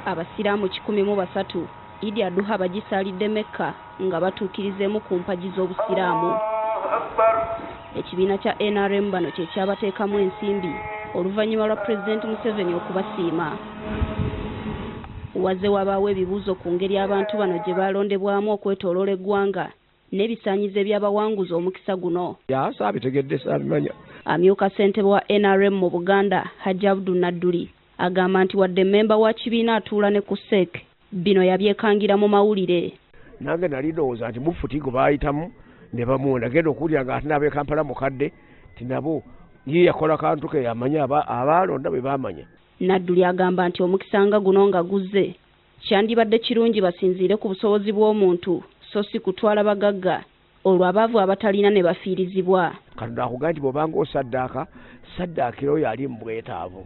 abasiraamu 103 Idi Aduha bagisalidde Mecca nga batuukirizeemu ku mpagi z'obusiraamu. Ekibiina kya NRM bano kye kyabateekamu ensimbi oluvannyuma lwa Pulezidenti Museveni okubasiima. Wazze wabaawo ebibuuzo ku ngeri abantu bano gye balondebwamu okwetooloola eggwanga n'ebisaanyizo by'abawanguzi omukisa guno. Saabitegedde saabimanya. Amyuka ssentebe wa NRM mu Buganda Hajji Abdul Nadduli agamba nti wadde mmemba wa kibiina atuula ne ku SEC bino yabyekangira mu mawulire. Nange nali ndowooza nti Mufuti gwe baayitamu ne bamuwona genda okuwulira nga ate n'ab'e Kampala mukadde ti nabo ye yakola kantu ke yamanya abaalonda bwe baamanya. Nadduli agamba nti omukisa nga guno nga guzze kyandibadde kirungi basinziire ku busobozi bw'omuntu so si kutwala bagagga olwo abaavu abatalina ne bafiirizibwa. Katonda akugamba nti bw'obanga osaddaaka saddaakira oyo ali mu bwetaavu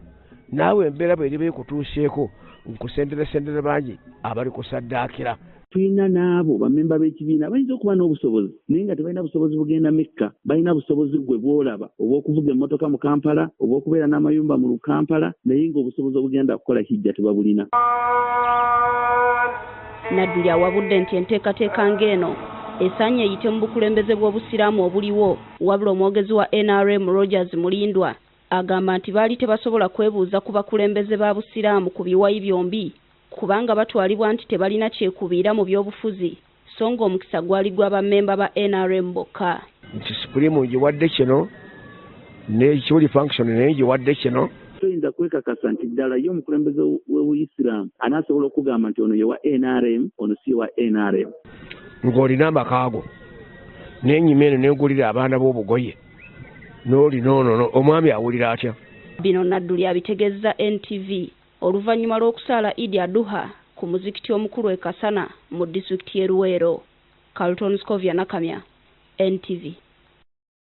naawe embeera bw'eriba ekutuuseeko nkusendere bangi abali kusaddaakira. Tulina n'abo bammemba b'ekibiina bayinza okuba n'obusobozi naye nga tebalina busobozi bugenda Mecca, balina busobozi gwe bw'olaba obw'okuvuga emmotoka mu Kampala, obw'okubeera n'amayumba mu Kampala, naye ng'obusobozi obugenda kukola hijja tebabulina. Nadduli awabudde nti enteekateeka ng'eno esaanye eyite mu bukulembeze bw'obusiraamu obuliwo, wabula omwogezi wa NRM Rogers Mulindwa agamba nti baali tebasobola kwebuuza ku bakulembeze ba busiraamu ku biwayi byombi kubanga batwalibwa nti tebalina kyekubiira mu by'obufuzi so ng'omukisa gwali gw'abammemba ba NRM bokka. Nti Supreme giwadde kino n'ekiwuli function naye giwadde kino. Toyinza kwekakasa nti ddala ye omukulembeze w'Obuyisiraamu anaasobola okugamba nti ono ye wa NRM ono si wa NRM. Ng'olina amakaago n'ennyima eno n'egulira abaana b'obugoye n'oli noono omwami awulira atya? Bino Nadduli abitegezza NTV oluvannyuma lw'okusaala Idi Aduha ku muzikiti omukulu e Kasana mu disitulikiti y'e Luweero. Carlton Scovia Nakamya, NTV.